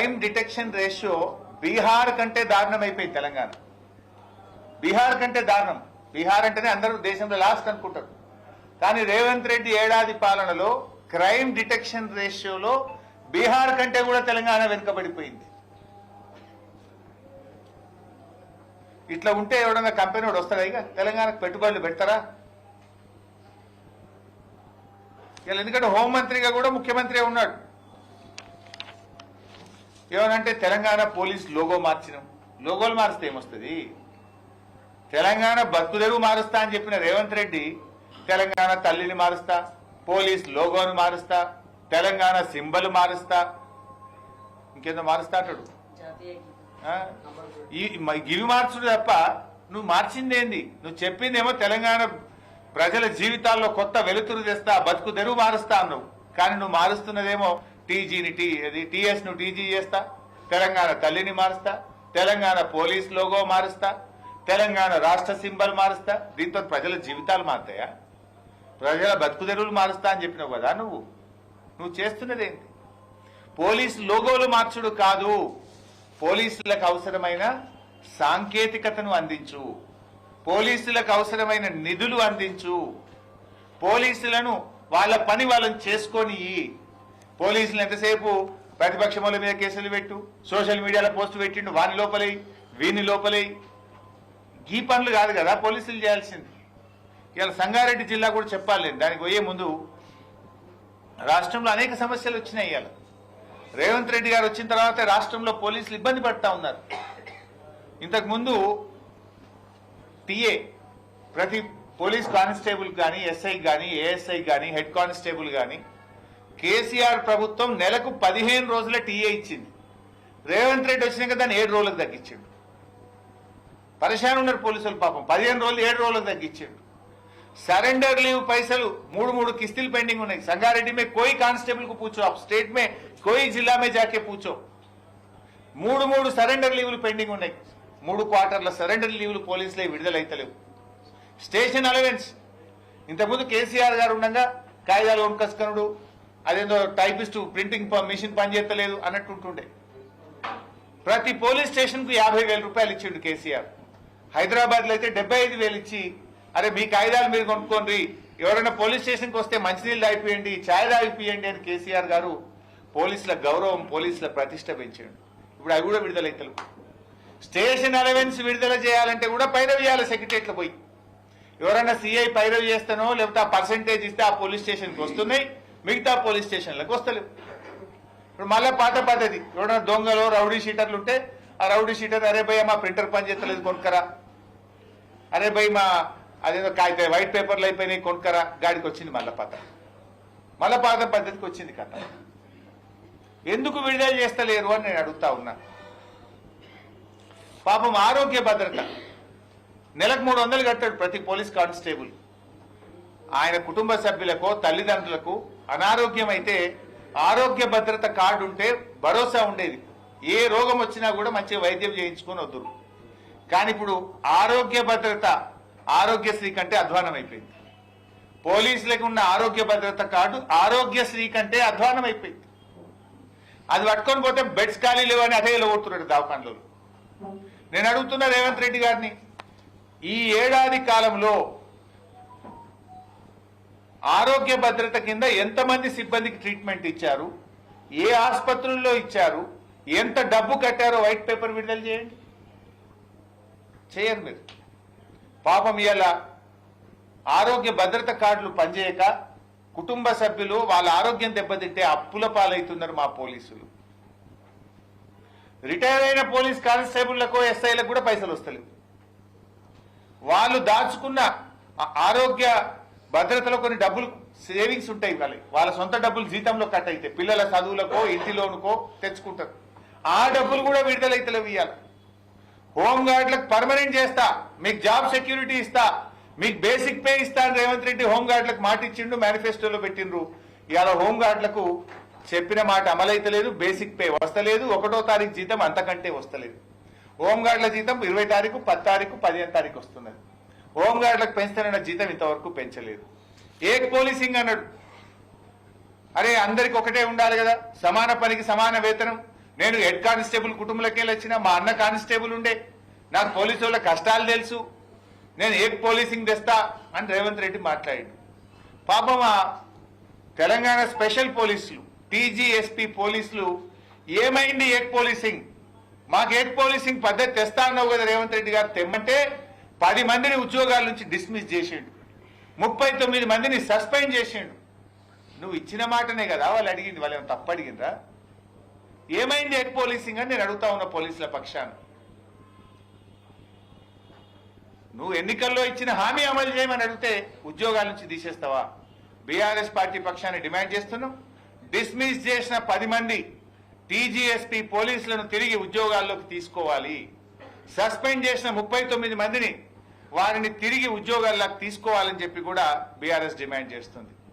Crime detection ratio Bihar కంటే దారుణం అయిపోయింది తెలంగాణ. బీహార్ కంటే దారుణం. బీహార్ అంటేనే అందరూ దేశంలో లాస్ట్ అనుకుంటారు. కానీ రేవంత్ రెడ్డి ఏడాది పాలనలో క్రైమ్ డిటెక్షన్ రేషియోలో బీహార్ కంటే కూడా తెలంగాణ వెనుకబడిపోయింది. ఇట్లా ఉంటే ఎవడన్నా కంపెనీ వాడు వస్తాడా? ఇక తెలంగాణకు పెట్టుబడులు పెడతారా? ఇలా ఎందుకంటే హోంమంత్రిగా కూడా ముఖ్యమంత్రి ఉన్నాడు. ఏమనంటే తెలంగాణ పోలీస్ లోగో మార్చినాం. లోగోలు మారిస్తే ఏమొస్తుంది? తెలంగాణ బతుకుదెరువు మారుస్తా అని చెప్పిన రేవంత్ రెడ్డి తెలంగాణ తల్లిని మారుస్తా, పోలీస్ లోగోను మారుస్తా, తెలంగాణ సింబల్ మారుస్తా, ఇంకేదో మారుస్తా అంటాడు. గివి మార్చుడు తప్ప నువ్వు మార్చిందేంది? నువ్వు చెప్పిందేమో తెలంగాణ ప్రజల జీవితాల్లో కొత్త వెలుతురు తెస్తా, బతుకు తెరువు మారుస్తా అన్నావు. కానీ నువ్వు మారుస్తున్నదేమో టీజీని టీఎస్ ను టీజీ చేస్తా, తెలంగాణ తల్లిని మారుస్తా, తెలంగాణ పోలీస్ లోగో మారుస్తా, తెలంగాణ రాష్ట్ర సింబల్ మారుస్తా. దీంతో ప్రజల జీవితాలు మారుతాయా? ప్రజల బతుకు తెరువులు మారుస్తా అని చెప్పినావు కదా నువ్వు చేస్తున్నదేంటి? పోలీస్ లోగోలు మార్చుడు కాదు, పోలీసులకు అవసరమైన సాంకేతికతను అందించు, పోలీసులకు అవసరమైన నిధులు అందించు, పోలీసులను వాళ్ళ పని వాళ్ళని చేసుకొని, పోలీసులు ఎంతసేపు ప్రతిపక్షముల మీద కేసులు పెట్టు, సోషల్ మీడియాలో పోస్టు పెట్టిండు, వాని లోపలై వీని లోపలై. ఈ పనులు కాదు కదా పోలీసులు చేయాల్సింది. ఇవాళ సంగారెడ్డి జిల్లా కూడా చెప్పాలి. దానికి పోయే ముందు రాష్ట్రంలో అనేక సమస్యలు వచ్చినాయి. ఇవాళ రేవంత్ రెడ్డి గారు వచ్చిన తర్వాత రాష్ట్రంలో పోలీసులు ఇబ్బంది పడతా ఉన్నారు. ఇంతకుముందు టీఏ ప్రతి పోలీస్ కానిస్టేబుల్ కానీ, ఎస్ఐ కానీ, ఏఎస్ఐ కానీ, హెడ్ కానిస్టేబుల్ కానీ కేసీఆర్ ప్రభుత్వం నెలకు 15 రోజుల టీఏ ఇచ్చింది. రేవంత్ రెడ్డి వచ్చినాక దాన్ని 7 రోజులకు తగ్గించాడు. పరేషాన్ ఉన్నారు పోలీసులు పాపం. 15 రోజులు 7 రోజులకు తగ్గించాడు. सरेंडर लीव पैसలు 3 किस्तिल पेंडिंग ఉన్నాయి. संगारेड्डी में कोई कांस्टेबल को पूछो, आप स्टेट में कोई जिला में जाके पूछो, 3 सरेंडर लीवल पेंडिंग ఉన్నాయి. 3 क्वार्टर्ల सरेंडर लीवल పోలీసులే విడుదలైతలేవు. స్టేషన్ అలవెన్స్ ఇంతకుముందు కేసీఆర్ గారు ఉండగా కాయిదాలు వంకస్కనుడు, అదేందో టైపిస్ట్ ప్రింటింగ్ మిషన్ పనిచేయలేదు అన్నట్టు ఉంటుండే. ప్రతి పోలీస్ స్టేషన్ కు 50,000 రూపాయలు ఇచ్చిండు కేసీఆర్. హైదరాబాద్ లో అయితే 75,000 ఇచ్చి, అరే మీ కాయిదాలు మీరు కొనుక్కోండి, ఎవరైనా పోలీస్ స్టేషన్కి వస్తే మంచినీళ్ళు తాగిపియండి, ఛాయ్ తాగిపియండి అని కేసీఆర్ గారు పోలీసుల గౌరవం, పోలీసుల ప్రతిష్ట పెంచాడు. ఇప్పుడు అవి కూడా విడుదలైతలేవు. స్టేషన్ అలవెన్స్ విడుదల చేయాలంటే కూడా పైరవి చేయాలి సెక్రటరియట్లో పోయి. ఎవరైనా సిఐ పైరవి చేస్తానో లేకపోతే ఆ పర్సెంటేజ్ ఇస్తే ఆ పోలీస్ స్టేషన్కి వస్తున్నాయి, మిగతా పోలీస్ స్టేషన్లకు వస్తలేవు. ఇప్పుడు మళ్ళీ పాత పద్ధతి, ఎవరైనా దొంగలు రౌడీ షీటర్లు ఉంటే ఆ రౌడీ షీటర్, అరే భయ్ మా ప్రింటర్ పని చేస్తలేదు కొనుక్కరా, అరే భయ్ మా అదేదో కాగితం వైట్ పేపర్లు అయిపోయినాయి కొనుక్కరా, గాడికి వచ్చింది మళ్ళీ పాత పద్ధతికి వచ్చింది కథ. ఎందుకు విడుదల చేస్తలేరు అని నేను అడుగుతా ఉన్నా. పాపం ఆరోగ్య భద్రత నెలకు 300 కట్టాడు ప్రతి పోలీస్ కానిస్టేబుల్. ఆయన కుటుంబ సభ్యులకు, తల్లిదండ్రులకు అనారోగ్యం అయితే ఆరోగ్య భద్రత కార్డు ఉంటే భరోసా ఉండేది. ఏ రోగం వచ్చినా కూడా మంచిగా వైద్యం చేయించుకొని వద్దురు. కానీ ఇప్పుడు ఆరోగ్య భద్రత ఆరోగ్యశ్రీ కంటే అధ్వానం అయిపోయింది. పోలీసులకు ఉన్న ఆరోగ్య భద్రత కార్డు ఆరోగ్యశ్రీ కంటే అధ్వానం అయిపోయింది. అది పట్టుకొని పోతే బెడ్స్ ఖాళీ లేవని అదే కొడుతున్నాడు దవాఖానలో. నేను అడుగుతున్నా రేవంత్ రెడ్డి గారిని, ఈ ఏడాది కాలంలో ఆరోగ్య భద్రత కింద ఎంతమంది సిబ్బందికి ట్రీట్మెంట్ ఇచ్చారు, ఏ ఆసుపత్రుల్లో ఇచ్చారు, ఎంత డబ్బు కట్టారో వైట్ పేపర్ విడుదల చేయండి. చేయరు మీరు. పాపం ఇలా ఆరోగ్య భద్రత కార్డులు పనిచేయక కుటుంబ సభ్యులు వాళ్ళ ఆరోగ్యం దెబ్బతింటే అప్పుల పాలవుతున్నారు మా పోలీసులు. రిటైర్ అయిన పోలీస్ కానిస్టేబుళ్లకు, ఎస్ఐలకు కూడా పైసలు వస్తలేవు. వాళ్ళు దాచుకున్న ఆరోగ్య భద్రతలో కొన్ని డబ్బులు సేవింగ్స్ ఉంటాయి, వాళ్ళ సొంత డబ్బులు జీతంలో కట్ అయితే పిల్లల చదువులకో ఇంటి లోనుకో తెచ్చుకుంటారు. ఆ డబ్బులు కూడా విడుదలైతలేవు. ఇవాళ హోంగార్డులకు పర్మనెంట్ చేస్తా, మీకు జాబ్ సెక్యూరిటీ ఇస్తా, మీకు బేసిక్ పే ఇస్తా అని రేవంత్ రెడ్డి హోంగార్డులకు మాట ఇచ్చిండు, మేనిఫెస్టోలో పెట్టిండ్రు. ఇవాళ హోంగార్డులకు చెప్పిన మాట అమలైతలేదు, బేసిక్ పే వస్తలేదు, 1వ తారీఖు జీతం అంతకంటే వస్తలేదు. హోంగార్డుల జీతం 20 తారీఖు, 10 తారీఖు, 15 తారీఖు వస్తున్నది. హోంగార్డులకు పెంచుతానన్న జీతం ఇంతవరకు పెంచలేదు. ఏక్ పోలీసింగ్ అన్నాడు. అరే అందరికి ఒకటే ఉండాలి కదా, సమాన పనికి సమాన వేతనం, నేను హెడ్ కానిస్టేబుల్ కుటుంబంలోకి వెళ్ళి వచ్చిన, మా అన్న కానిస్టేబుల్ ఉండే, నాకు పోలీసు వాళ్ళ కష్టాలు తెలుసు, నేను ఏక్ పోలీసింగ్ తెస్తా అని రేవంత్ రెడ్డి మాట్లాడాడు. పాపం ఆ తెలంగాణ స్పెషల్ పోలీసులు టీజీఎస్పీ పోలీసులు ఏమైంది ఏక్ పోలీసింగ్, మాకు ఏక్ పోలీసింగ్ పద్ధతి తెస్తా అన్నావు కదా రేవంత్ రెడ్డి గారు, తెమ్మంటే 10 మందిని ఉద్యోగాల నుంచి డిస్మిస్ చేసిండు, 39 మందిని సస్పెండ్ చేసిండు. నువ్వు ఇచ్చిన మాటనే కదా వాళ్ళు అడిగింది, వాళ్ళు ఏమైనా తప్పు అడిగిండ్రా? ఏమైంది ఏక్ పోలీసింగ్ అని నేను అడుగుతా ఉన్న పోలీసుల పక్షాన. నువ్వు ఎన్నికల్లో ఇచ్చిన హామీ అమలు చేయమని అడిగితే ఉద్యోగాల నుంచి తీసేస్తావా? బీఆర్ఎస్ పార్టీ పక్షాన్ని డిమాండ్ చేస్తున్నాం, డిస్మిస్ చేసిన 10 మంది టీజీఎస్పీ పోలీసులను తిరిగి ఉద్యోగాల్లోకి తీసుకోవాలి, సస్పెండ్ చేసిన 39 మందిని వారిని తిరిగి ఉద్యోగాల్లోకి తీసుకోవాలని చెప్పి కూడా బీఆర్ఎస్ డిమాండ్ చేస్తుంది.